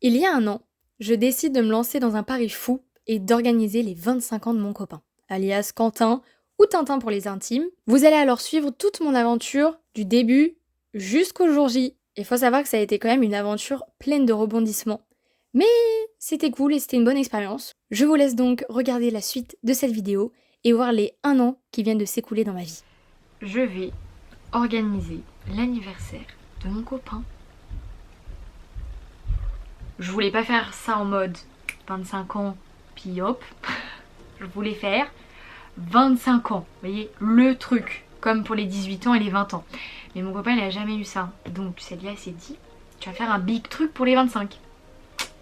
Il y a un an, je décide de me lancer dans un pari fou et d'organiser les 25 ans de mon copain, alias Quentin ou Tintin pour les intimes. Vous allez alors suivre toute mon aventure du début jusqu'au jour J. Il faut savoir que ça a été quand même une aventure pleine de rebondissements. Mais c'était cool et c'était une bonne expérience. Je vous laisse donc regarder la suite de cette vidéo et voir les 1 an qui viennent de s'écouler dans ma vie. Je vais organiser l'anniversaire de mon copain. Je voulais pas faire ça en mode 25 ans, puis hop. Je voulais faire 25 ans, vous voyez, le truc, comme pour les 18 ans et les 20 ans. Mais mon copain, il a jamais eu ça. Donc Célia s'est dit, tu vas faire un big truc pour les 25.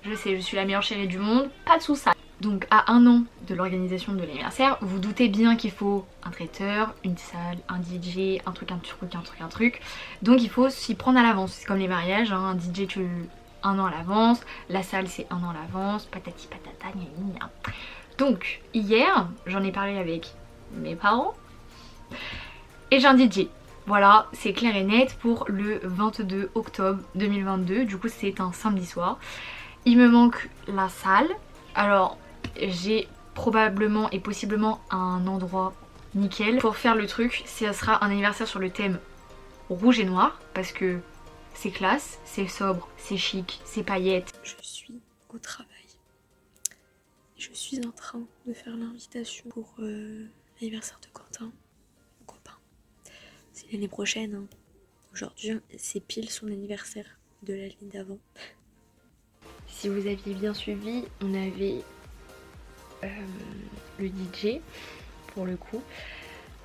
Je sais, je suis la meilleure chérie du monde, pas de sous ça. Donc à 1 an de l'organisation de l'anniversaire, vous doutez bien qu'il faut un traiteur, une salle, un DJ, un truc. Donc il faut s'y prendre à l'avance. C'est comme les mariages, hein. Un DJ tu 1 an à l'avance, la salle c'est 1 an à l'avance, patati patata, gna gna gna. Donc hier, j'en ai parlé avec mes parents et j'ai un DJ. Voilà, c'est clair et net pour le 22 octobre 2022, du coup c'est un samedi soir. Il me manque la salle. Alors j'ai probablement et possiblement un endroit nickel pour faire le truc. Ça sera un anniversaire sur le thème rouge et noir parce que c'est classe, c'est sobre, c'est chic, c'est paillettes. Je suis au travail. Je suis en train de faire l'invitation pour l'anniversaire de Quentin, mon copain. C'est l'année prochaine. Hein. Aujourd'hui, c'est pile son anniversaire de l'année d'avant. Si vous aviez bien suivi, on avait le DJ pour le coup.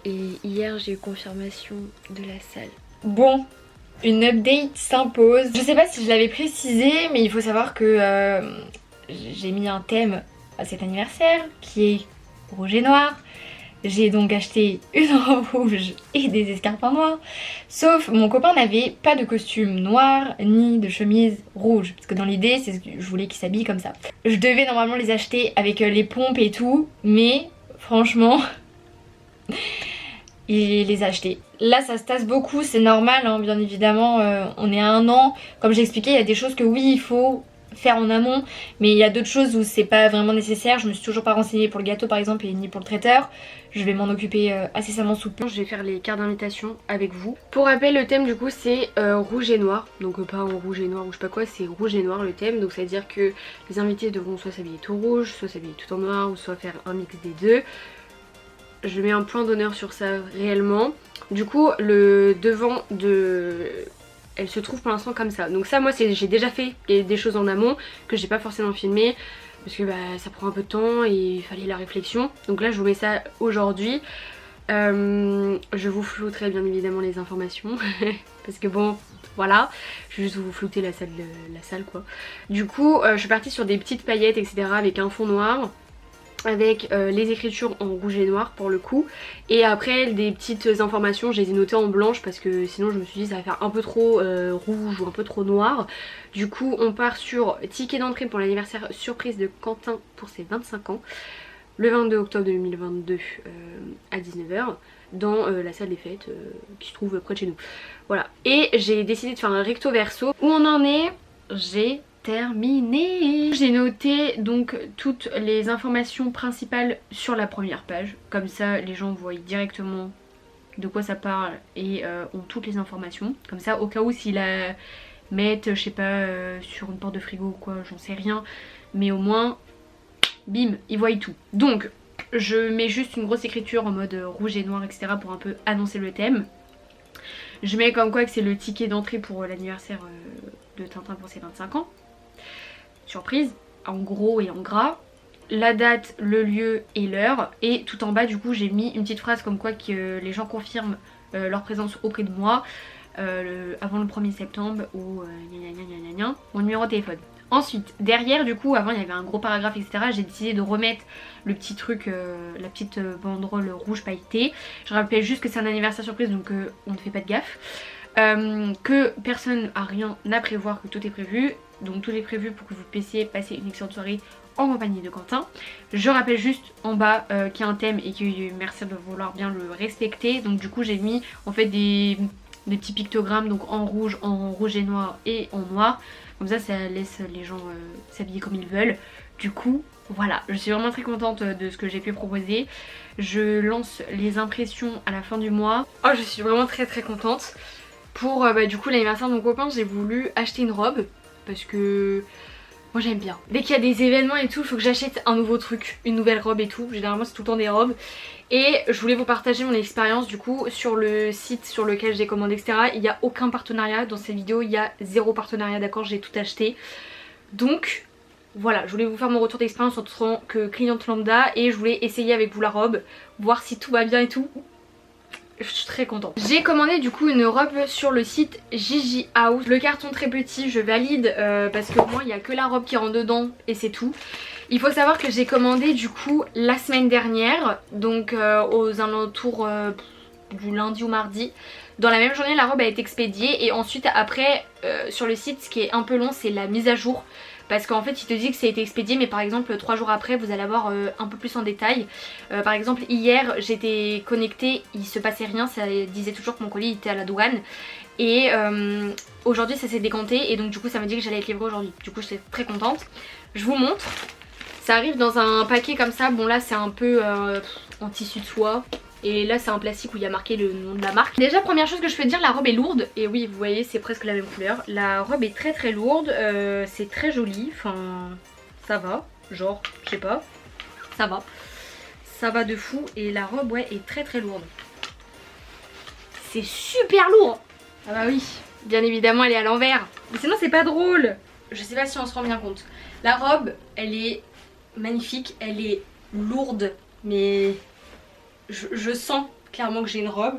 Et hier, j'ai eu confirmation de la salle. Bon, une update s'impose. Je sais pas si je l'avais précisé, mais il faut savoir que j'ai mis un thème à cet anniversaire qui est rouge et noir. J'ai donc acheté une robe rouge et des escarpins noirs. Sauf mon copain n'avait pas de costume noir ni de chemise rouge. Parce que dans l'idée, c'est ce que je voulais qu'il s'habille comme ça. Je devais normalement les acheter avec les pompes et tout. Mais franchement, il les a achetés. Là ça se tasse beaucoup, c'est normal hein, bien évidemment. On est à 1 an. Comme j'ai expliqué, il y a des choses que oui il faut faire en amont, mais il y a d'autres choses où c'est pas vraiment nécessaire. Je me suis toujours pas renseignée pour le gâteau par exemple et ni pour le traiteur. Je vais m'en occuper incessamment sous peu. Je vais faire les cartes d'invitation avec vous. Pour rappel, le thème du coup c'est rouge et noir. Donc pas en rouge et noir ou je sais pas quoi, c'est rouge et noir le thème. Donc ça veut dire que les invités devront soit s'habiller tout rouge, soit s'habiller tout en noir ou soit faire un mix des deux. Je mets un point d'honneur sur ça réellement. Du coup le devant de... elle se trouve pour l'instant comme ça. Donc ça moi j'ai déjà fait des choses en amont que j'ai pas forcément filmé parce que bah, ça prend un peu de temps et il fallait la réflexion. Donc là je vous mets ça aujourd'hui. Je vous flouterai bien évidemment les informations parce que bon voilà, je vais juste vous flouter la salle quoi. Du coup je suis partie sur des petites paillettes etc avec un fond noir, avec les écritures en rouge et noir pour le coup, et après des petites informations je les ai notées en blanche parce que sinon je me suis dit ça va faire un peu trop rouge ou un peu trop noir. Du coup on part sur ticket d'entrée pour l'anniversaire surprise de Quentin pour ses 25 ans le 22 octobre 2022 à 19h dans la salle des fêtes qui se trouve près de chez nous. Voilà, et j'ai décidé de faire un recto verso. Où on en est, j'ai terminé. J'ai noté donc toutes les informations principales sur la première page, comme ça les gens voient directement de quoi ça parle et ont toutes les informations, comme ça au cas où s'ils la mettent je sais pas sur une porte de frigo ou quoi, j'en sais rien, mais au moins bim, ils voient tout. Donc je mets juste une grosse écriture en mode rouge et noir etc pour un peu annoncer le thème. Je mets comme quoi que c'est le ticket d'entrée pour l'anniversaire de Tintin pour ses 25 ans. Surprise, en gros et en gras. La date, le lieu et l'heure. Et tout en bas du coup j'ai mis une petite phrase comme quoi que les gens confirment leur présence auprès de moi avant le 1er septembre ou mon numéro de téléphone. Ensuite, derrière du coup, avant il y avait un gros paragraphe etc. J'ai décidé de remettre le petit truc, la petite banderole rouge pailletée. Je rappelle juste que c'est un anniversaire surprise donc on ne fait pas de gaffe. Que personne n'a rien à prévoir, que tout est prévu. Donc tout est prévu pour que vous puissiez passer une excellente soirée en compagnie de Quentin. Je rappelle juste en bas qu'il y a un thème et que merci de vouloir bien le respecter. Donc du coup j'ai mis en fait des des petits pictogrammes, donc en rouge et noir et en noir. Comme ça laisse les gens s'habiller comme ils veulent. Du coup, voilà, je suis vraiment très contente de ce que j'ai pu proposer. Je lance les impressions à la fin du mois. Oh, je suis vraiment très contente. Pour du coup l'anniversaire de mon copain, j'ai voulu acheter une robe parce que moi j'aime bien. Dès qu'il y a des événements et tout, il faut que j'achète un nouveau truc, une nouvelle robe et tout. Généralement c'est tout le temps des robes. Et je voulais vous partager mon expérience du coup sur le site sur lequel j'ai commandé, etc. Il n'y a aucun partenariat dans cette vidéo, il y a 0 partenariat, d'accord, j'ai tout acheté. Donc voilà, je voulais vous faire mon retour d'expérience en tant que cliente lambda et je voulais essayer avec vous la robe, voir si tout va bien et tout. Je suis très contente. J'ai commandé du coup une robe sur le site Gigi House. Le carton très petit, je valide parce que moi il n'y a que la robe qui rentre dedans et c'est tout. Il faut savoir que j'ai commandé du coup la semaine dernière, donc aux alentours du lundi ou mardi. Dans la même journée la robe a été expédiée et ensuite après sur le site ce qui est un peu long c'est la mise à jour. Parce qu'en fait il te dit que ça a été expédié mais par exemple 3 jours après vous allez avoir un peu plus en détail. Par exemple hier j'étais connectée, il se passait rien, ça disait toujours que mon colis était à la douane. Et aujourd'hui ça s'est décanté et donc du coup ça m'a dit que j'allais être livrée aujourd'hui. Du coup j'étais très contente. Je vous montre. Ça arrive dans un paquet comme ça, bon là c'est un peu en tissu de soie. Et là c'est un plastique où il y a marqué le nom de la marque. Déjà première chose que je peux dire, la robe est lourde. Et oui vous voyez c'est presque la même couleur. La robe est très lourde, c'est très joli. Enfin ça va, genre je sais pas, ça va. Ça va de fou et la robe ouais est très lourde. C'est super lourd. Ah bah oui, bien évidemment elle est à l'envers. Mais sinon c'est pas drôle. Je sais pas si on se rend bien compte. La robe elle est magnifique, elle est lourde mais... Je sens clairement que j'ai une robe.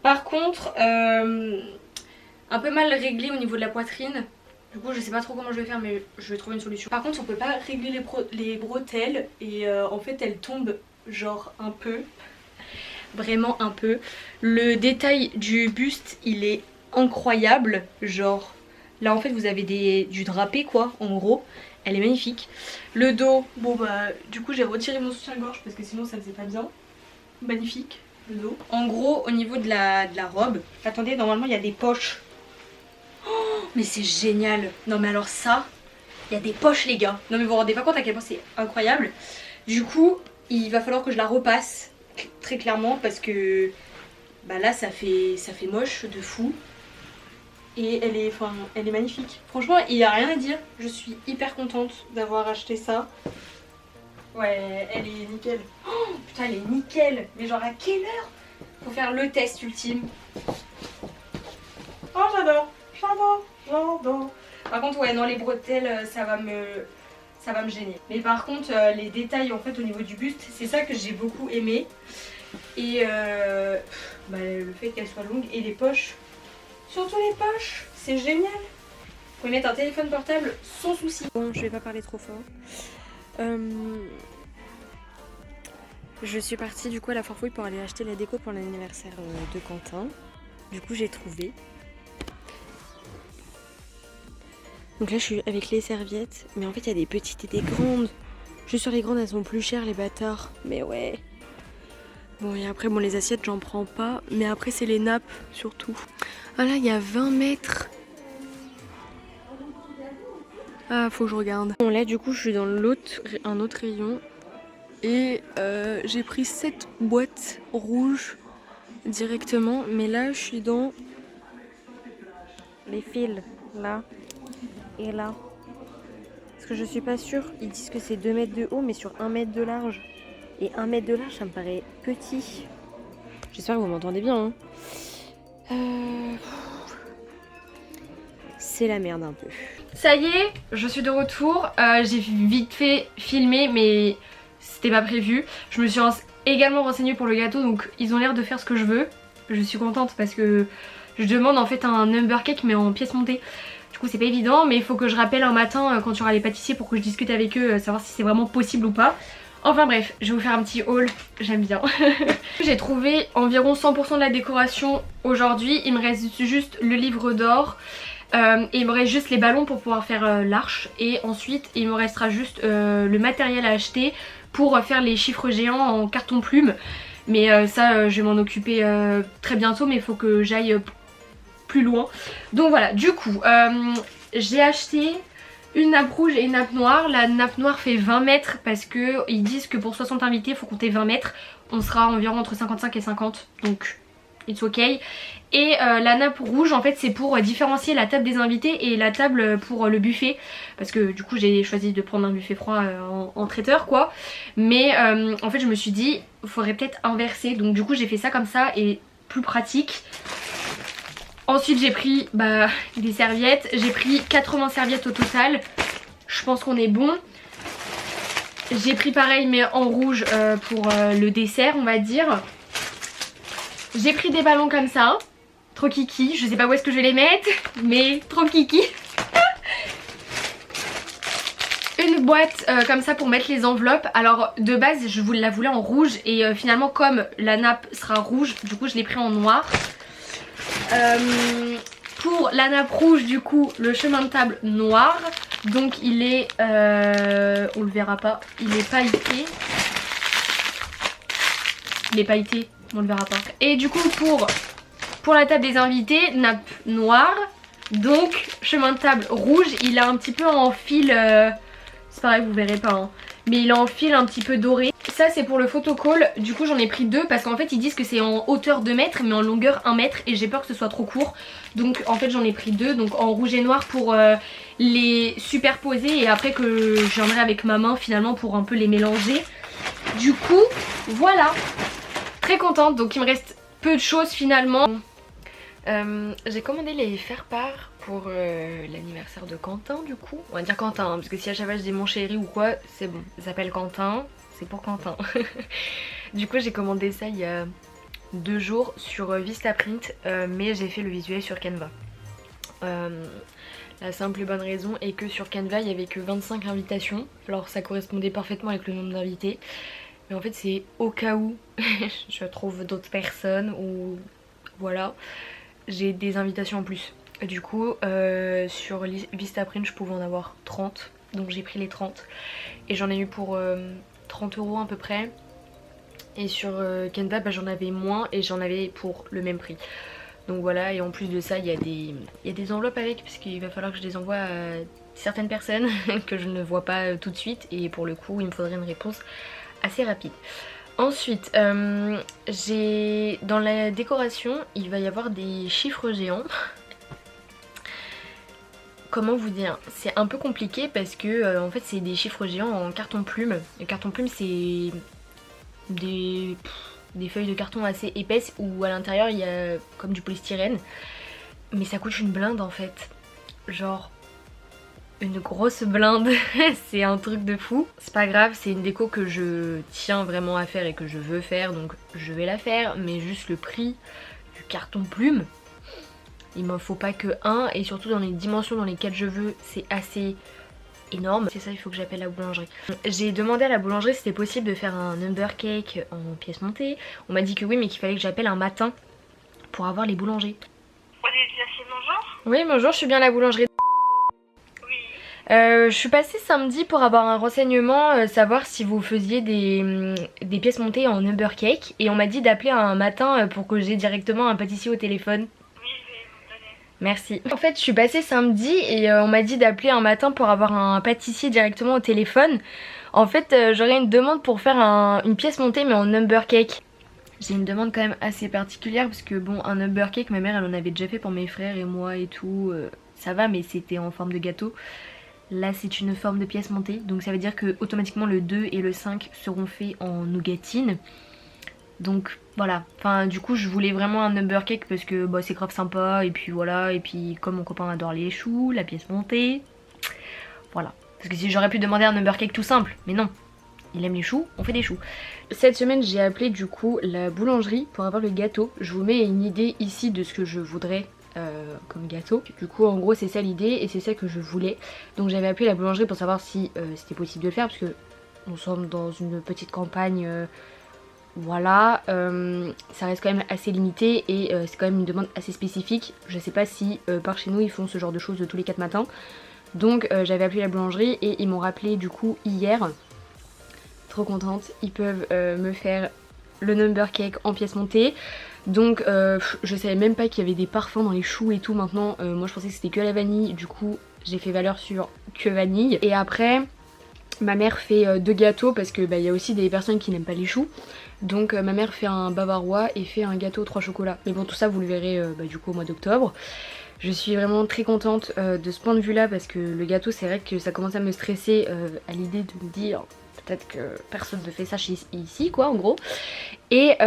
Par contre, un peu mal réglée au niveau de la poitrine. Du coup, je sais pas trop comment je vais faire, mais je vais trouver une solution. Par contre, on peut pas régler les bretelles et en fait, elles tombent genre un peu. Vraiment un peu. Le détail du buste, il est incroyable. Genre, là en fait, vous avez du drapé quoi, en gros. Elle est magnifique. Le dos, bon bah, du coup, j'ai retiré mon soutien-gorge parce que sinon, ça faisait pas bien. Magnifique le dos. En gros au niveau de la robe, attendez normalement il y a des poches. Oh, mais c'est génial. Non mais alors ça, il y a des poches les gars. Non mais vous vous rendez pas compte à quel point c'est incroyable. Du coup il va falloir que je la repasse très clairement parce que bah là ça fait moche de fou. Et elle est magnifique. Franchement il n'y a rien à dire. Je suis hyper contente d'avoir acheté ça. Ouais, elle est nickel. Oh, putain, elle est nickel. Mais genre à quelle heure? Faut faire le test ultime. Oh, j'adore. Par contre, ouais, non, les bretelles, ça va me gêner. Mais par contre, les détails en fait au niveau du buste, c'est ça que j'ai beaucoup aimé. Et bah, le fait qu'elle soit longue et les poches. Surtout les poches, c'est génial. Vous pouvez mettre un téléphone portable sans souci. Bon, je vais pas parler trop fort. Je suis partie du coup à la Farfouille pour aller acheter la déco pour l'anniversaire de Quentin. Du coup j'ai trouvé. Donc là je suis avec les serviettes. Mais en fait il y a des petites et des grandes. Juste sur les grandes elles sont plus chères les bâtards. Mais ouais. Bon et après bon les assiettes j'en prends pas. Mais après c'est les nappes surtout. Ah là il y a 20 mètres. Ah faut que je regarde. Bon là du coup je suis dans un autre rayon. Et j'ai pris 7 boîtes rouges directement. Mais là je suis dans les fils là et là. Parce que je suis pas sûre. Ils disent que c'est 2 mètres de haut mais sur 1 mètre de large. Et 1 mètre de large ça me paraît petit. J'espère que vous m'entendez bien hein. C'est la merde un peu. Ça y est, je suis de retour. J'ai vite fait filmer mais c'était pas prévu. Je me suis également renseignée pour le gâteau donc ils ont l'air de faire ce que je veux. Je suis contente parce que je demande en fait un number cake mais en pièces montées. Du coup c'est pas évident mais il faut que je rappelle un matin quand il y aura les pâtissiers pour que je discute avec eux, savoir si c'est vraiment possible ou pas. Enfin bref, je vais vous faire un petit haul, j'aime bien. J'ai trouvé environ 100% de la décoration aujourd'hui. Il me reste juste le livre d'or. Et il me reste juste les ballons pour pouvoir faire l'arche. Et ensuite il me restera juste le matériel à acheter pour faire les chiffres géants en carton plume. Mais ça je vais m'en occuper très bientôt. Mais il faut que j'aille plus loin. Donc voilà, du coup j'ai acheté une nappe rouge et une nappe noire. La nappe noire fait 20 mètres parce que ils disent que pour 60 invités il faut compter 20 mètres. On sera environ entre 55 et 50, donc it's ok. Et la nappe rouge en fait c'est pour différencier la table des invités et la table pour le buffet. Parce que du coup j'ai choisi de prendre un buffet froid en traiteur quoi. Mais en fait je me suis dit il faudrait peut-être inverser. Donc du coup j'ai fait ça comme ça et plus pratique. Ensuite j'ai pris des serviettes. J'ai pris 80 serviettes au total. Je pense qu'on est bon. J'ai pris pareil mais en rouge pour le dessert on va dire. J'ai pris des ballons comme ça. Trop kiki. Je sais pas où est-ce que je vais les mettre. Mais trop kiki. Une boîte comme ça pour mettre les enveloppes. Alors de base je la voulais en rouge. Et finalement comme la nappe sera rouge, du coup je l'ai pris en noir. Pour la nappe rouge du coup le chemin de table noir. Donc il est on le verra pas, il est pailleté. Il est pailleté, on le verra pas. Et du coup pour la table des invités, nappe noire. Donc chemin de table rouge. Il a un petit peu en fil c'est pareil vous verrez pas hein. Mais il a en fil un petit peu doré. Ça c'est pour le photocall, du coup j'en ai pris deux parce qu'en fait ils disent que c'est en hauteur 2 mètres mais en longueur 1 mètre et j'ai peur que ce soit trop court. Donc en fait j'en ai pris deux, donc en rouge et noir pour les superposer et après que je viendrai avec ma main finalement pour un peu les mélanger. Du coup voilà, très contente, donc il me reste peu de choses finalement. J'ai commandé les faire-part pour l'anniversaire de Quentin du coup. On va dire Quentin hein, parce que si à chaque fois je dis mon chéri ou quoi c'est bon, il s'appelle Quentin. C'est pour Quentin. Du coup j'ai commandé ça il y a 2 jours sur Vistaprint mais j'ai fait le visuel sur Canva. La simple et bonne raison est que sur Canva il y avait que 25 invitations. Alors ça correspondait parfaitement avec le nombre d'invités. Mais en fait c'est au cas où je trouve d'autres personnes ou voilà. J'ai des invitations en plus. Du coup sur Vistaprint je pouvais en avoir 30. Donc j'ai pris les 30. Et j'en ai eu pour 30 € à peu près. Et sur Canva j'en avais moins et j'en avais pour le même prix. Donc voilà, et en plus de ça il y a des enveloppes avec parce qu'il va falloir que je les envoie à certaines personnes que je ne vois pas tout de suite. Et pour le coup il me faudrait une réponse assez rapide. Ensuite dans la décoration il va y avoir des chiffres géants. Comment vous dire, c'est un peu compliqué parce que en fait c'est des chiffres géants en carton plume. Le carton plume c'est des feuilles de carton assez épaisses où à l'intérieur il y a comme du polystyrène. Mais ça coûte une blinde en fait. Genre une grosse blinde. C'est un truc de fou. C'est pas grave, c'est une déco que je tiens vraiment à faire et que je veux faire. Donc je vais la faire. Mais juste le prix du carton plume, il m'en faut pas que un. Et surtout dans les dimensions dans lesquelles je veux, c'est assez énorme. C'est ça, il faut que j'appelle la boulangerie. J'ai demandé à la boulangerie si c'était possible de faire un number cake en pièces montées. On m'a dit que oui mais qu'il fallait que j'appelle un matin pour avoir les boulangers. Oui bonjour, je suis bien à la boulangerie. Je suis passée samedi pour avoir un renseignement, savoir si vous faisiez des pièces montées en number cake. Et on m'a dit d'appeler un matin pour que j'ai directement un pâtissier au téléphone. Oui, je vais vous le donner. Merci. En fait je suis passée samedi et on m'a dit d'appeler un matin pour avoir un pâtissier directement au téléphone. En fait j'aurais une demande pour faire une pièce montée mais en number cake. J'ai une demande quand même assez particulière parce que bon un number cake ma mère elle en avait déjà fait pour mes frères et moi et tout. Ça va mais c'était en forme de gâteau. Là c'est une forme de pièce montée, donc ça veut dire que automatiquement le 2 et le 5 seront faits en nougatine. Donc voilà, enfin du coup je voulais vraiment un number cake parce que bah, c'est grave sympa. Et puis voilà, et puis comme mon copain adore les choux, la pièce montée, voilà. Parce que si j'aurais pu demander un number cake tout simple, mais non, il aime les choux, on fait des choux. Cette semaine j'ai appelé du coup la boulangerie pour avoir le gâteau. Je vous mets une idée ici de ce que je voudrais comme gâteau. Du coup en gros c'est ça l'idée et c'est ça que je voulais. Donc j'avais appelé la boulangerie pour savoir si c'était possible de le faire parce que nous sommes dans une petite campagne, voilà, ça reste quand même assez limité et c'est quand même une demande assez spécifique. Je sais pas si par chez nous ils font ce genre de choses tous les 4 matins. Donc j'avais appelé la boulangerie et ils m'ont rappelé du coup hier. Trop contente, ils peuvent me faire le number cake en pièces montées. Donc je savais même pas qu'il y avait des parfums dans les choux et tout. Maintenant moi je pensais que c'était que la vanille, du coup j'ai fait valeur sur que vanille. Et après ma mère fait 2 gâteaux parce que y a aussi des personnes qui n'aiment pas les choux. Donc ma mère fait un bavarois et fait un gâteau aux 3 chocolats. Mais bon, tout ça vous le verrez du coup au mois d'octobre. Je suis vraiment très contente de ce point de vue là parce que le gâteau, c'est vrai que ça commence à me stresser à l'idée de me dire peut-être que personne ne fait ça ici quoi en gros. Et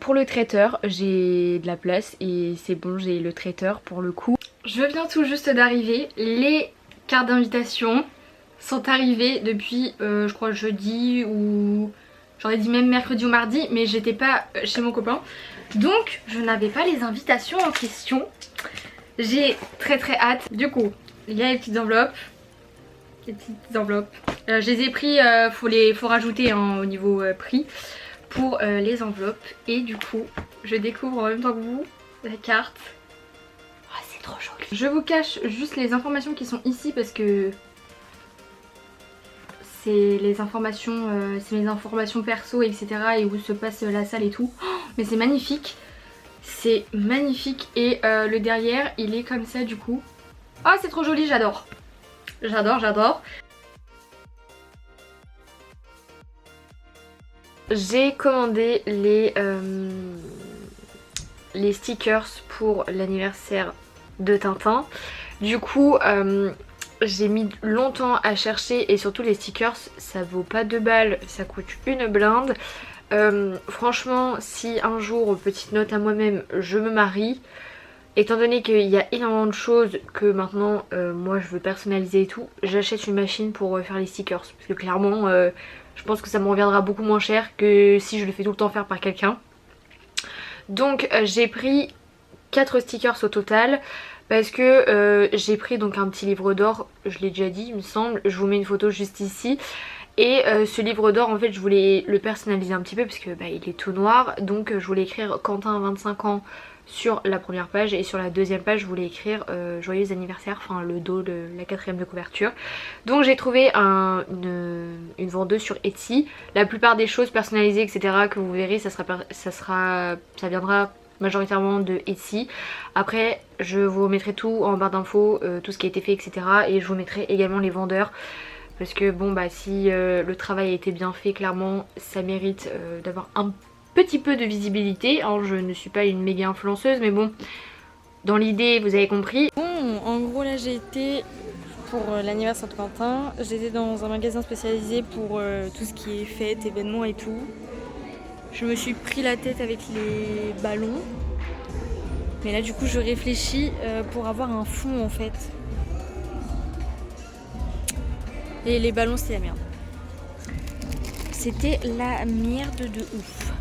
pour le traiteur, j'ai de la place et c'est bon, j'ai le traiteur pour le coup. Je viens tout juste d'arriver, les cartes d'invitation sont arrivées depuis je crois jeudi ou j'aurais dit même mercredi ou mardi, mais j'étais pas chez mon copain, donc je n'avais pas les invitations en question. J'ai très hâte. Du coup il y a les petites enveloppes, je les ai pris, faut rajouter hein, au niveau prix pour les enveloppes. Et du coup je découvre en même temps que vous la carte. Oh, c'est trop joli. Je vous cache juste les informations qui sont ici parce que c'est les informations, c'est mes informations perso etc. et où se passe la salle et tout. Oh, mais c'est magnifique. C'est magnifique et le derrière il est comme ça du coup. Oh c'est trop joli, j'adore. J'adore. J'ai commandé les stickers pour l'anniversaire de Tintin. Du coup j'ai mis longtemps à chercher et surtout les stickers ça vaut pas 2 balles, ça coûte une blinde. Franchement si un jour, petite note à moi-même, je me marie, étant donné qu'il y a énormément de choses que maintenant moi je veux personnaliser et tout, j'achète une machine pour faire les stickers parce que clairement je pense que ça me reviendra beaucoup moins cher que si je le fais tout le temps faire par quelqu'un. Donc j'ai pris 4 stickers au total parce que j'ai pris donc un petit livre d'or, je l'ai déjà dit il me semble, je vous mets une photo juste ici. Et ce livre d'or en fait je voulais le personnaliser un petit peu parce que il est tout noir, donc je voulais écrire Quentin 25 ans sur la première page et sur la deuxième page je voulais écrire joyeux anniversaire, enfin le dos, la 4ème de couverture. Donc j'ai trouvé une vendeuse sur Etsy. La plupart des choses personnalisées etc que vous verrez ça viendra majoritairement de Etsy. Après je vous mettrai tout en barre d'infos, tout ce qui a été fait etc. et je vous mettrai également les vendeurs. Parce que bon si le travail a été bien fait, clairement ça mérite d'avoir un petit peu de visibilité. Alors je ne suis pas une méga influenceuse mais bon, dans l'idée vous avez compris. Bon, en gros là j'ai été pour l'anniversaire de Quentin, j'étais dans un magasin spécialisé pour tout ce qui est fêtes, événements et tout. Je me suis pris la tête avec les ballons. Mais là du coup je réfléchis pour avoir un fond en fait. Et les ballons c'était la merde. C'était la merde de ouf.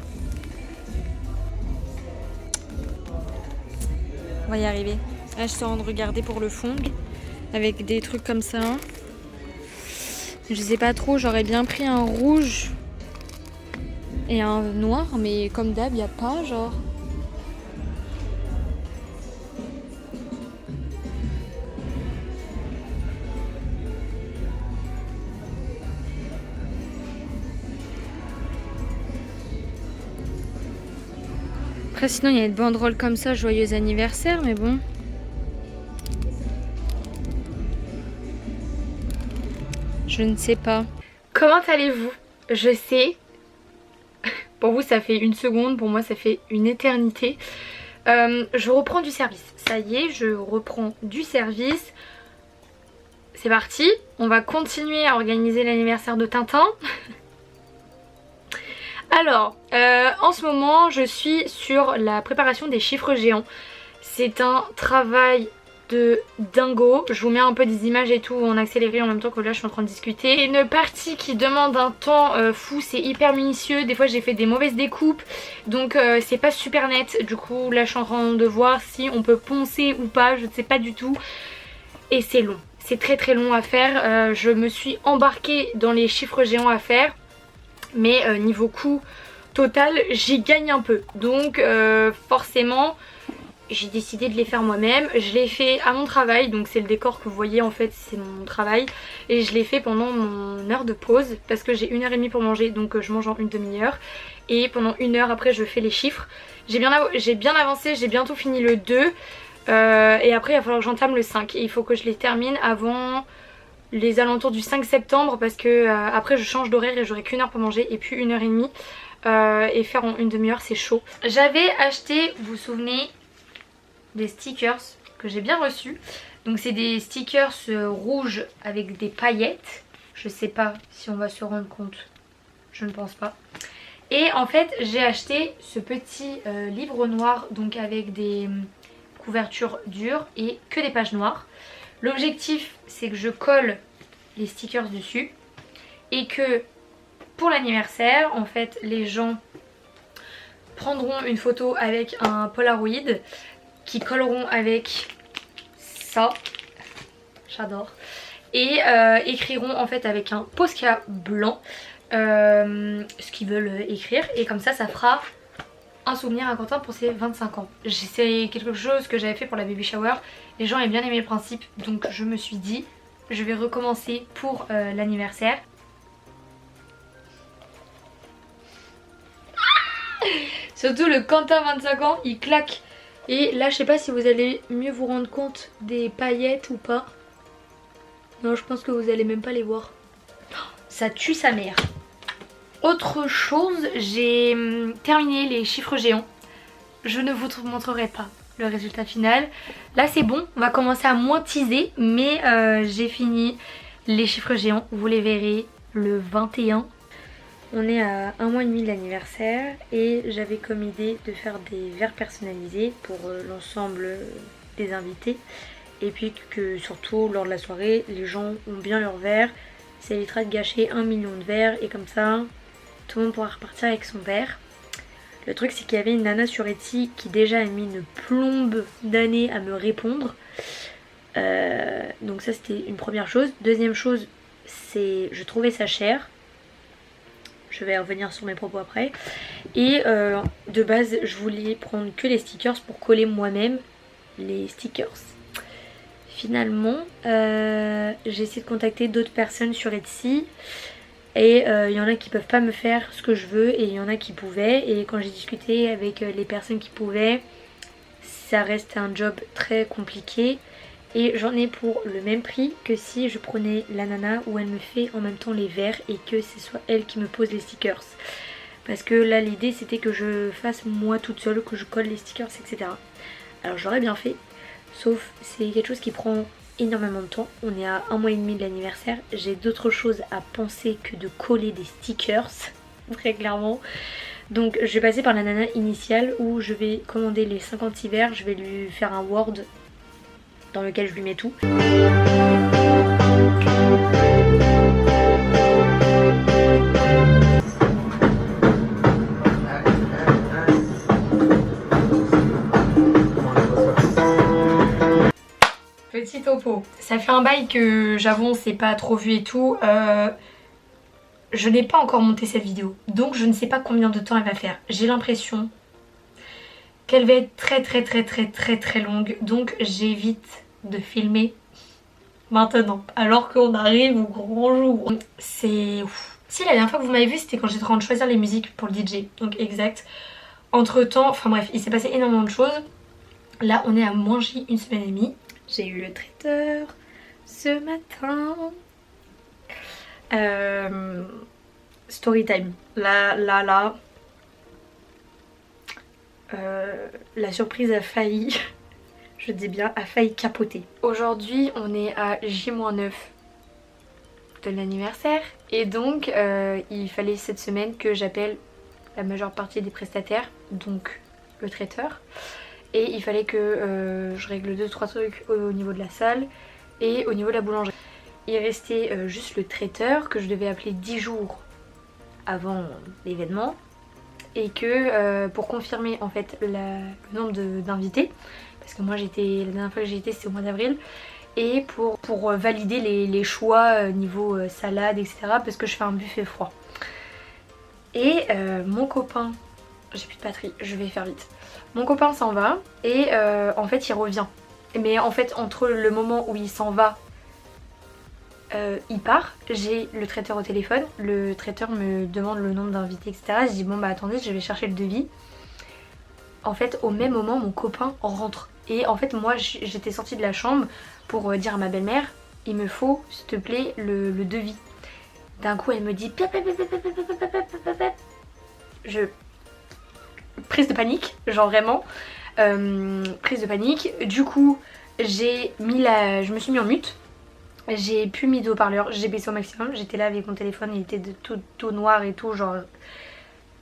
On va y arriver. Là je suis en train de regarder pour le fond avec des trucs comme ça. Je sais pas trop, j'aurais bien pris un rouge et un noir, mais comme d'hab, y a pas genre. Après sinon il y a une banderole comme ça, joyeux anniversaire, mais bon. Je ne sais pas. Comment allez-vous? Je sais, pour vous ça fait une seconde, pour moi ça fait une éternité. Je reprends du service. Ça y est, je reprends du service. C'est parti, on va continuer à organiser l'anniversaire de Tintin. Alors, en ce moment je suis sur la préparation des chiffres géants. C'est un travail de dingo. Je vous mets un peu des images et tout en accéléré en même temps que là je suis en train de discuter. C'est une partie qui demande un temps fou, c'est hyper minutieux. Des fois j'ai fait des mauvaises découpes, donc c'est pas super net. Du coup là je suis en train de voir si on peut poncer ou pas, je ne sais pas du tout. Et c'est long, c'est très long à faire. Je me suis embarquée dans les chiffres géants à faire. Mais niveau coût total j'y gagne un peu. Donc forcément j'ai décidé de les faire moi-même. Je l'ai fait à mon travail, donc c'est le décor que vous voyez en fait, c'est mon travail. Et je l'ai fait pendant mon heure de pause parce que j'ai 1h30 pour manger, donc je mange en une demi-heure. Et pendant 1 heure après je fais les chiffres. J'ai bien avancé, j'ai bientôt fini le 2. Et après il va falloir que j'entame le 5. Et il faut que je les termine avant les alentours du 5 septembre parce que après je change d'horaire et j'aurai qu'1 heure pour manger et puis 1h30. Et faire en une demi-heure c'est chaud. J'avais acheté, vous vous souvenez, des stickers que j'ai bien reçus. Donc c'est des stickers rouges avec des paillettes. Je sais pas si on va se rendre compte, je ne pense pas. Et en fait j'ai acheté ce petit livre noir, donc avec des couvertures dures et que des pages noires. L'objectif c'est que je colle les stickers dessus et que pour l'anniversaire en fait les gens prendront une photo avec un Polaroid qui colleront avec ça, j'adore, et écriront en fait avec un Posca blanc ce qu'ils veulent écrire, et comme ça fera un souvenir à Quentin pour ses 25 ans. C'est quelque chose que j'avais fait pour la baby shower, les gens avaient bien aimé le principe, donc je me suis dit je vais recommencer pour l'anniversaire. Surtout le Quentin 25 ans, il claque. Et là je sais pas si vous allez mieux vous rendre compte des paillettes ou pas. Non, je pense que vous allez même pas les voir. Ça tue sa mère. Autre chose, j'ai terminé les chiffres géants. Je ne vous montrerai pas le résultat final. Là c'est bon, on va commencer à moins teaser, mais j'ai fini les chiffres géants. Vous les verrez le 21. On est à 1 mois et demi de l'anniversaire et j'avais comme idée de faire des verres personnalisés pour l'ensemble des invités. Et puis que surtout lors de la soirée, les gens ont bien leurs verres. Ça évitera de gâcher 1 million de verres et comme ça, tout le monde pourra repartir avec son verre. Le truc c'est qu'il y avait une nana sur Etsy qui déjà a mis une plombe d'année à me répondre. Donc ça c'était une première chose. Deuxième chose, c'est je trouvais ça cher. Je vais revenir sur mes propos après. Et de base, je voulais prendre que les stickers pour coller moi-même les stickers. Finalement, j'ai essayé de contacter d'autres personnes sur Etsy. Et il y en a qui peuvent pas me faire ce que je veux et il y en a qui pouvaient. Et quand j'ai discuté avec les personnes qui pouvaient, ça reste un job très compliqué. Et j'en ai pour le même prix que si je prenais la nana où elle me fait en même temps les verres et que ce soit elle qui me pose les stickers. Parce que là l'idée c'était que je fasse moi toute seule, que je colle les stickers, etc. Alors j'aurais bien fait, sauf c'est quelque chose qui prend énormément de temps. On est à 1 mois et demi de l'anniversaire, j'ai d'autres choses à penser que de coller des stickers, très clairement. Donc je vais passer par la nana initiale où je vais commander les 56 verres, je vais lui faire un Word dans lequel je lui mets tout. Petit topo. Ça fait un bail que j'avoue on s'est pas trop vu et tout. Je n'ai pas encore monté cette vidéo, donc je ne sais pas combien de temps elle va faire. J'ai l'impression qu'elle va être très longue, donc j'évite de filmer maintenant alors qu'on arrive au grand jour. C'est ouf. Si la dernière fois que vous m'avez vu c'était quand j'étais en train de choisir les musiques pour le DJ, donc exact. Entre temps, enfin bref, il s'est passé énormément de choses. Là on est à manger 1 semaine et demie. J'ai eu le traiteur ce matin. Story time. Là. La surprise a failli, je dis bien, a failli capoter. Aujourd'hui on est à J-9 de l'anniversaire et donc il fallait cette semaine que j'appelle la majeure partie des prestataires, donc le traiteur, et il fallait que je règle 2-3 trucs au niveau de la salle et au niveau de la boulangerie. Il restait juste le traiteur que je devais appeler 10 jours avant l'événement. Et que pour confirmer en fait le nombre d'invités, parce que moi la dernière fois que j'ai été c'était au mois d'avril, et pour valider les choix niveau salade etc, parce que je fais un buffet froid. Et mon copain j'ai plus de batterie, je vais faire vite. Mon copain s'en va et en fait il revient. Mais en fait entre le moment où il s'en va, il part, j'ai le traiteur au téléphone, le traiteur me demande le nombre d'invités etc. Je dis bon bah attendez, je vais chercher le devis. En fait au même moment mon copain rentre. Et en fait moi j'étais sortie de la chambre pour dire à ma belle-mère, il me faut s'il te plaît le devis. D'un coup elle me dit prise de panique, genre vraiment prise de panique. Du coup je me suis mis en mute. J'ai plus mis de haut-parleur, j'ai baissé au maximum. J'étais là avec mon téléphone, il était tout noir et tout, genre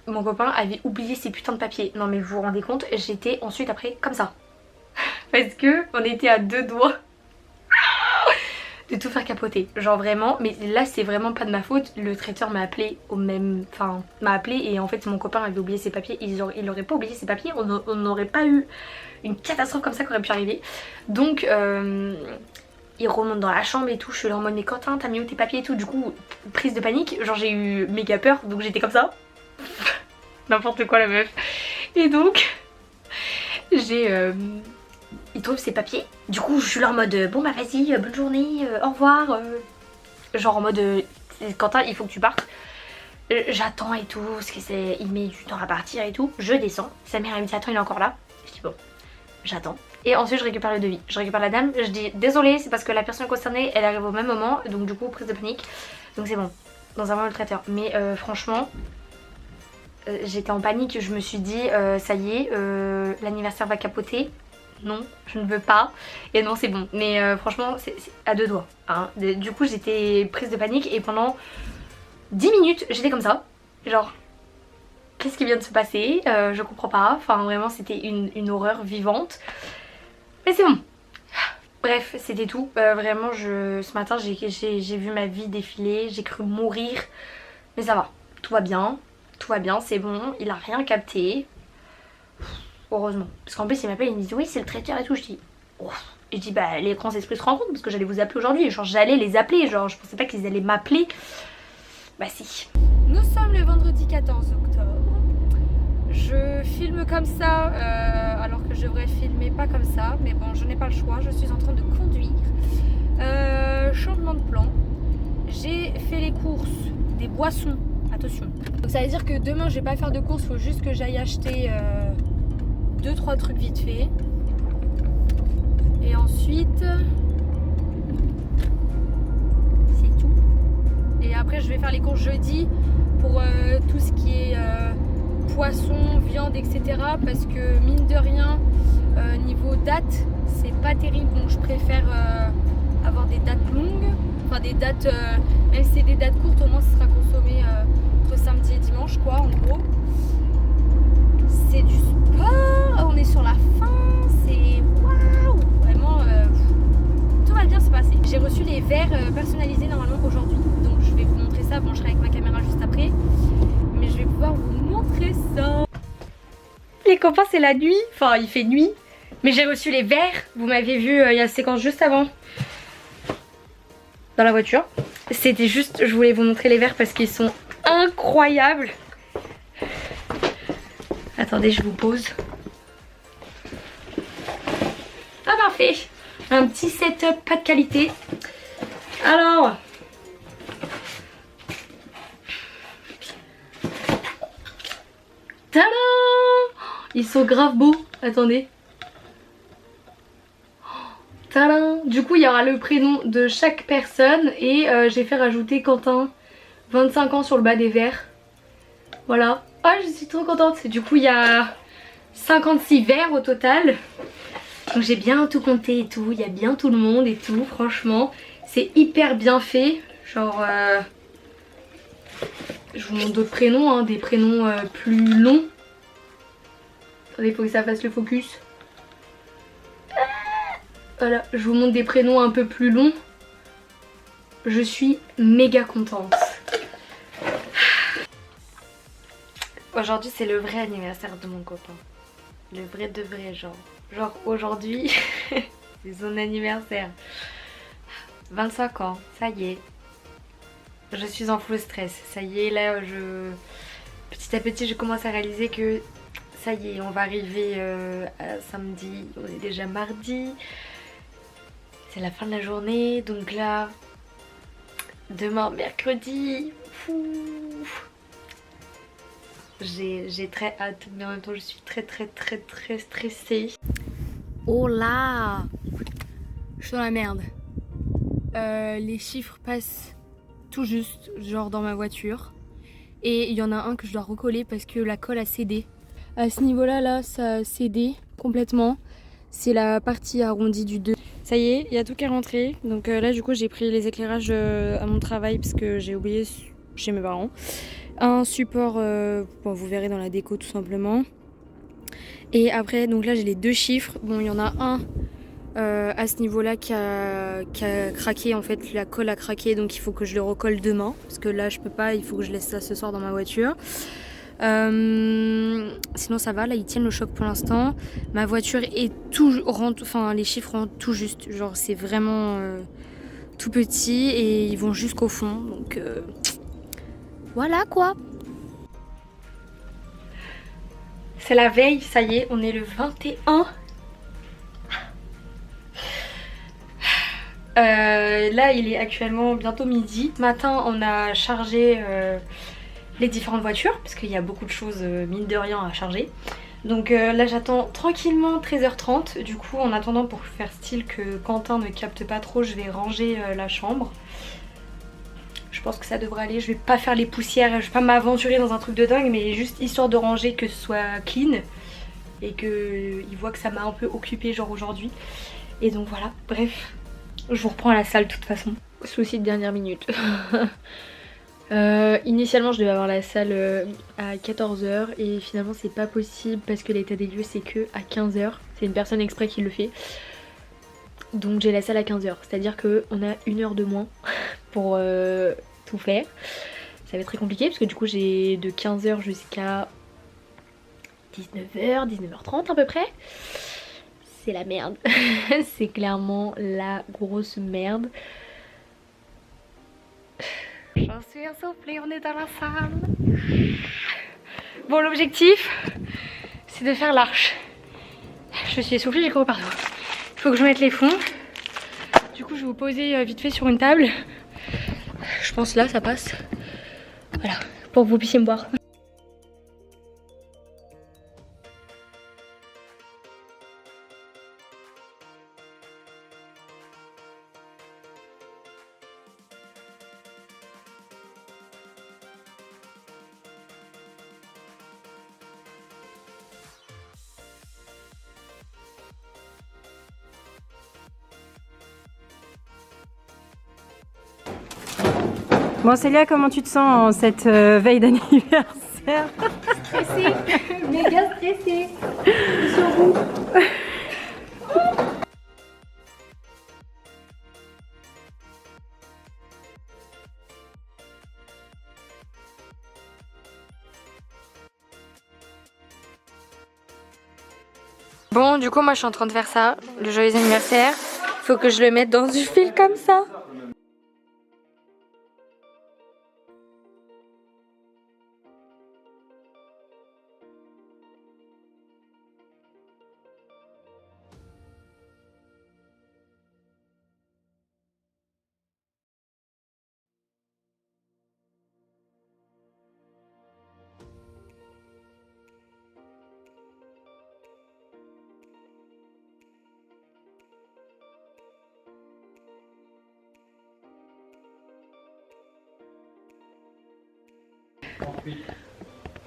mon copain avait oublié ses putains de papiers. Non mais vous vous rendez compte, j'étais ensuite après comme ça. Parce que on était à 2 doigts de tout faire capoter, genre vraiment. Mais là c'est vraiment pas de ma faute, le traiteur m'a appelé m'a appelé et en fait mon copain avait oublié ses papiers. Il aurait pas oublié ses papiers, on n'aurait pas eu une catastrophe comme ça qui aurait pu arriver. Donc il remonte dans la chambre et tout, je suis là en mode mais Quentin t'as mis où tes papiers et tout. Du coup prise de panique, genre j'ai eu méga peur, donc j'étais comme ça. N'importe quoi la meuf. Et donc il trouve ses papiers. Du coup je suis là en mode bon bah vas-y bonne journée, au revoir. Genre en mode Quentin il faut que tu partes. J'attends et tout, parce que il met du temps à partir et tout. Je descends, sa mère elle me dit attends il est encore là. Je dis bon j'attends. Et ensuite je récupère le devis, je récupère la dame, je dis désolée c'est parce que la personne concernée elle arrive au même moment. Donc du coup prise de panique. Donc c'est bon, dans un moment le traiteur. Mais franchement j'étais en panique, je me suis dit ça y est l'anniversaire va capoter. Non je ne veux pas. Et non c'est bon. Mais franchement c'est à 2 doigts hein. Du coup j'étais prise de panique et pendant 10 minutes j'étais comme ça. Genre qu'est-ce qui vient de se passer, je comprends pas. Enfin vraiment c'était une horreur vivante. Mais c'est bon. Bref c'était tout. Vraiment ce matin j'ai vu ma vie défiler. J'ai cru mourir. Mais ça va, tout va bien. Tout va bien, c'est bon, il a rien capté. Heureusement. Parce qu'en plus il m'appelle, il me dit oui c'est le traiteur et tout. Je dis oh. Et je dis bah les grands esprits se rencontrent parce que j'allais vous appeler aujourd'hui. Genre j'allais les appeler, genre je pensais pas qu'ils allaient m'appeler. Bah si. Nous sommes le vendredi 14 octobre. Je filme comme ça alors que je devrais filmer pas comme ça. Mais bon je n'ai pas le choix, je suis en train de conduire. Changement de plan. J'ai fait les courses des boissons. Attention. Donc ça veut dire que demain je vais pas faire de courses, faut juste que j'aille acheter 2-3 trucs vite fait. Et ensuite c'est tout. Et après je vais faire les courses jeudi pour tout ce qui est poisson, viande, etc. Parce que mine de rien, niveau date, c'est pas terrible. Donc je préfère avoir des dates longues. Enfin des dates, même si c'est des dates courtes, au moins ce sera consommé entre samedi et dimanche quoi en gros. C'est du sport, on est sur la fin, c'est waouh. Vraiment tout va bien se passer. J'ai reçu les verres personnalisés normalement aujourd'hui. Donc je vais vous montrer ça, bon je serai avec ma caméra juste après. Mais je vais pouvoir vous montrer ça. Les copains c'est la nuit, enfin il fait nuit. Mais j'ai reçu les verres, vous m'avez vu il y a la séquence juste avant. Dans la voiture. C'était juste, je voulais vous montrer les verres parce qu'ils sont incroyables. Attendez, je vous pose. Ah parfait. Un petit setup pas de qualité. Alors. Tadam! Ils sont grave beaux. Attendez. Tadam! Du coup il y aura le prénom de chaque personne et j'ai fait rajouter Quentin 25 ans sur le bas des verres. Voilà. Ah je suis trop contente. Du coup il y a 56 verres au total. Donc j'ai bien tout compté et tout. Il y a bien tout le monde et tout. Franchement c'est hyper bien fait. Genre je vous montre d'autres prénoms hein, des prénoms plus longs. Attendez il faut que ça fasse le focus. Voilà, je vous montre des prénoms un peu plus longs. Je suis méga contente. Aujourd'hui c'est le vrai anniversaire de mon copain. Le vrai de vrai genre. Genre aujourd'hui c'est son anniversaire. 25 ans, ça y est. Je suis en full stress. Ça y est là petit à petit je commence à réaliser que Ça y est, on va arriver à samedi, on est déjà mardi. C'est la fin de la journée, donc là, demain mercredi, j'ai très hâte, mais en même temps je suis très stressée. Oh là, je suis dans la merde. Les chiffres passent tout juste, genre dans ma voiture. Et il y en a un que je dois recoller parce que la colle a cédé. À ce niveau-là, là, ça a cédé complètement. C'est la partie arrondie du 2. Ça y est, il y a tout qui est rentré. Donc là, du coup, j'ai pris les éclairages à mon travail parce que j'ai oublié chez mes parents. Un support, bon, vous verrez dans la déco tout simplement. Et après, donc là, j'ai les 2 chiffres. Bon, il y en a un à ce niveau-là qui a craqué. En fait, la colle a craqué, donc il faut que je le recolle demain. Parce que là, je peux pas, il faut que je laisse ça ce soir dans ma voiture. Sinon ça va, là ils tiennent le choc pour l'instant. Ma voiture est enfin les chiffres rentrent tout juste, genre c'est vraiment tout petit et ils vont jusqu'au fond, donc voilà quoi. C'est la veille, ça y est, on est le 21. Là il est actuellement bientôt midi. Ce matin on a chargé les différentes voitures parce qu'il y a beaucoup de choses mine de rien à charger. Donc là j'attends tranquillement 13h30. Du coup en attendant, pour faire style que Quentin ne capte pas trop, je vais ranger la chambre. Je pense que ça devrait aller, je vais pas faire les poussières, je vais pas m'aventurer dans un truc de dingue, mais juste histoire de ranger, que ce soit clean et qu'il voit que ça m'a un peu occupée genre aujourd'hui. Et donc voilà, bref, je vous reprends à la salle de toute façon. Souci de dernière minute. Initialement je devais avoir la salle à 14h et finalement c'est pas possible parce que l'état des lieux c'est que à 15h. C'est une personne exprès qui le fait. Donc j'ai la salle à 15h, c'est-à-dire qu'on a 1 heure de moins pour tout faire. Ça va être très compliqué parce que du coup j'ai de 15h jusqu'à 19h, 19h30 à peu près. C'est la merde. C'est clairement la grosse merde. J'en suis essoufflée, on est dans la salle. Bon, l'objectif c'est de faire l'arche. Je suis essoufflée, j'ai couru partout. Il faut que je mette les fonds. Du coup je vais vous poser vite fait sur une table. Je pense là ça passe. Voilà, pour que vous puissiez me voir. Bon Célia, comment tu te sens en cette veille d'anniversaire? Stressée, méga stressée. Sur vous. Bon, du coup moi je suis en train de faire ça, le joyeux anniversaire. Faut que je le mette dans du fil comme ça.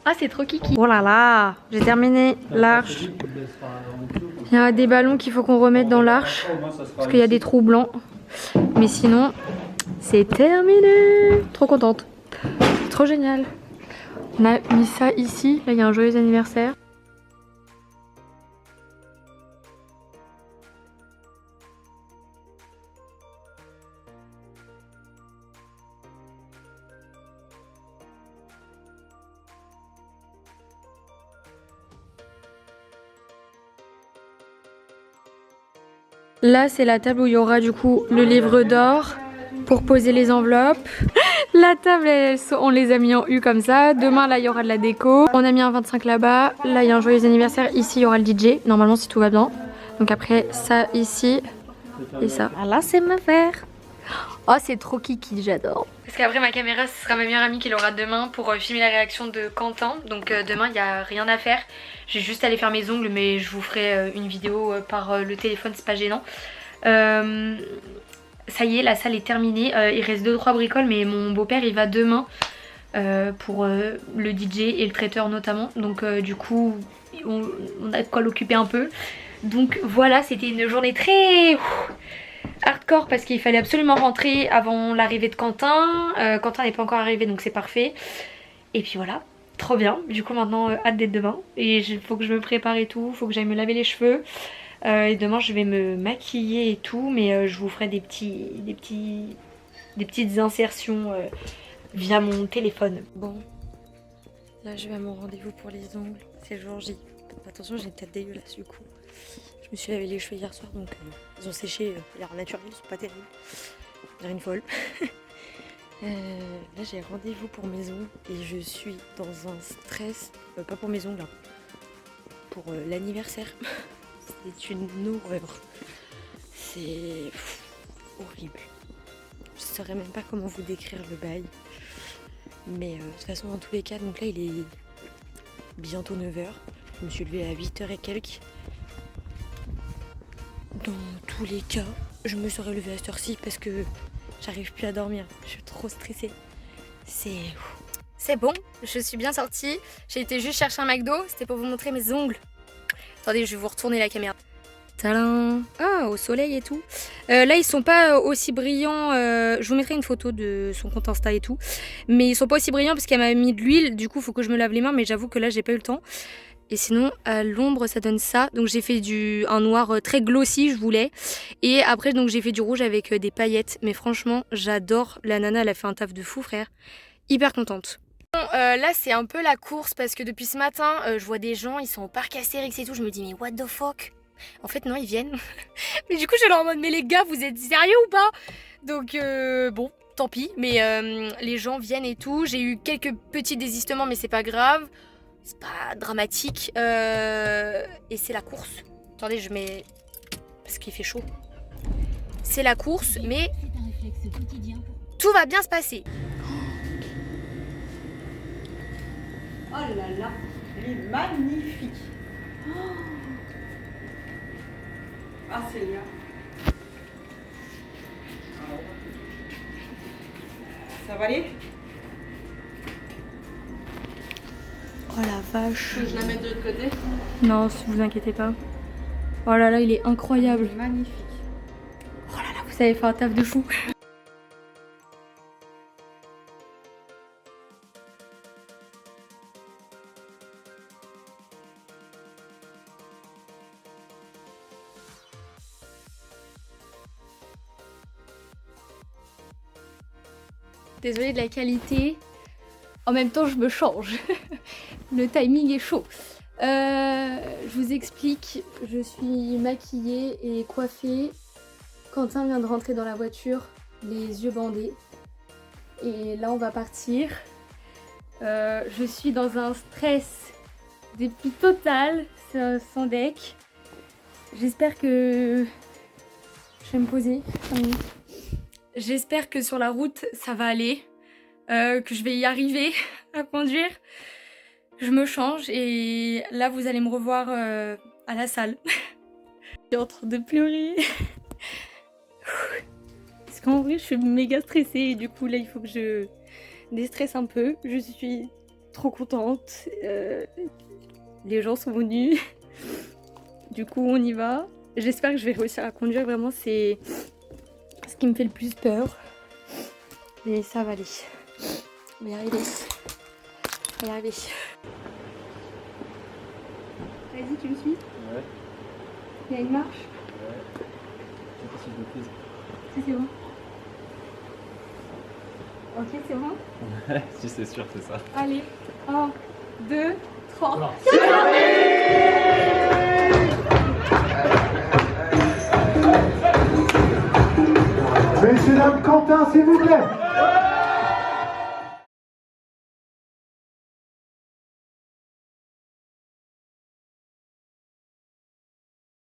Ah c'est trop kiki. Oh là là, j'ai terminé l'arche. Il y a des ballons qu'il faut qu'on remette dans l'arche parce qu'il y a des trous blancs. Mais sinon, c'est terminé. Trop contente. Trop génial. On a mis ça ici. Là, il y a un joyeux anniversaire. Là, c'est la table où il y aura du coup le livre d'or pour poser les enveloppes. La table, on les a mis en U comme ça. Demain, là, il y aura de la déco. On a mis un 25 là-bas. Là, il y a un joyeux anniversaire. Ici, il y aura le DJ. Normalement, si tout va bien. Donc après, ça ici et ça. Ah, là, c'est ma verre. Oh, c'est trop kiki, j'adore. Parce qu'après, ma caméra, ce sera ma meilleure amie qui l'aura demain pour filmer la réaction de Quentin. Donc demain, il n'y a rien à faire. J'ai juste à aller faire mes ongles, mais je vous ferai une vidéo par le téléphone, c'est pas gênant. Ça y est, la salle est terminée. Il reste 2-3 bricoles, mais mon beau-père, il va demain pour le DJ et le traiteur notamment. Donc du coup, on a de quoi l'occuper un peu. Donc voilà, c'était une journée très hardcore parce qu'il fallait absolument rentrer avant l'arrivée de Quentin. Quentin n'est pas encore arrivé, donc c'est parfait. Et puis voilà, trop bien. Du coup maintenant, hâte d'être demain. Et il faut que je me prépare et tout, faut que j'aille me laver les cheveux. Et demain je vais me maquiller et tout, mais je vous ferai des petites insertions via mon téléphone. Bon, là je vais à mon rendez-vous pour les ongles, c'est jour J. Attention, j'ai une tête dégueulasse du coup. Je me suis lavé les cheveux hier soir, donc ils ont séché l'air naturel, ils sont pas terribles. J'ai une folle. Là j'ai rendez-vous pour mes ongles et je suis dans un stress, pas pour mes ongles, hein, pour l'anniversaire. C'est une horreur. C'est horrible. Je saurais même pas comment vous décrire le bail. Mais de toute façon, dans tous les cas, donc là il est bientôt 9h. Je me suis levée à 8h et quelques. Dans tous les cas, je me serais levée à cette heure-ci parce que j'arrive plus à dormir. Je suis trop stressée. C'est bon, je suis bien sortie. J'ai été juste chercher un McDo. C'était pour vous montrer mes ongles. Attendez, je vais vous retourner la caméra. Tadam! Ah, au soleil et tout. Là, ils sont pas aussi brillants. Je vous mettrai une photo de son compte Insta et tout. Mais ils sont pas aussi brillants parce qu'elle m'a mis de l'huile. Du coup, il faut que je me lave les mains. Mais j'avoue que là, j'ai pas eu le temps. Et sinon, à l'ombre, ça donne ça. Donc, j'ai fait un noir très glossy, je voulais. Et après, donc j'ai fait du rouge avec des paillettes. Mais franchement, j'adore. La nana, elle a fait un taf de fou, frère. Hyper contente. Bon, là c'est un peu la course parce que depuis ce matin je vois des gens, ils sont au parc Astérix et tout, je me dis mais what the fuck. En fait non, ils viennent. Mais du coup je suis là en mode mais les gars vous êtes sérieux ou pas. Donc bon tant pis, mais les gens viennent et tout. J'ai eu quelques petits désistements mais c'est pas grave, c'est pas dramatique. Et c'est la course. Attendez je mets parce qu'il fait chaud. C'est la course mais tout va bien se passer. Oh là là, elle est magnifique. Oh. Ah, Célia. Ça va aller? Oh la vache. Je la mets de l'autre côté? Non, si vous inquiétez pas. Oh là là, il est incroyable. Magnifique. Oh là là, vous avez fait un taf de fou. Désolée de la qualité. En même temps, je me change. Le timing est chaud. Je vous explique. Je suis maquillée et coiffée. Quentin vient de rentrer dans la voiture, les yeux bandés. Et là, on va partir. Je suis dans un stress depuis total, sans deck. J'espère que je vais me poser. J'espère que sur la route, ça va aller, que je vais y arriver à conduire. Je me change et là, vous allez me revoir à la salle. Je suis en train de pleurer. Parce qu'en vrai, je suis méga stressée et du coup, là, il faut que je déstresse un peu. Je suis trop contente. Les gens sont venus. Du coup, on y va. J'espère que je vais réussir à conduire. Vraiment, c'est ce qui me fait le plus peur. Mais ça va aller. On va y arriver. On va y arriver. Vas-y, tu me suis? Ouais. Il y a une marche? Ouais. C'est possible de prise. C'est bon. Ok, c'est bon? Ouais, si c'est sûr, c'est ça. Allez, 1, 2, 3. Messieurs, dames, Quentin, s'il vous plaît.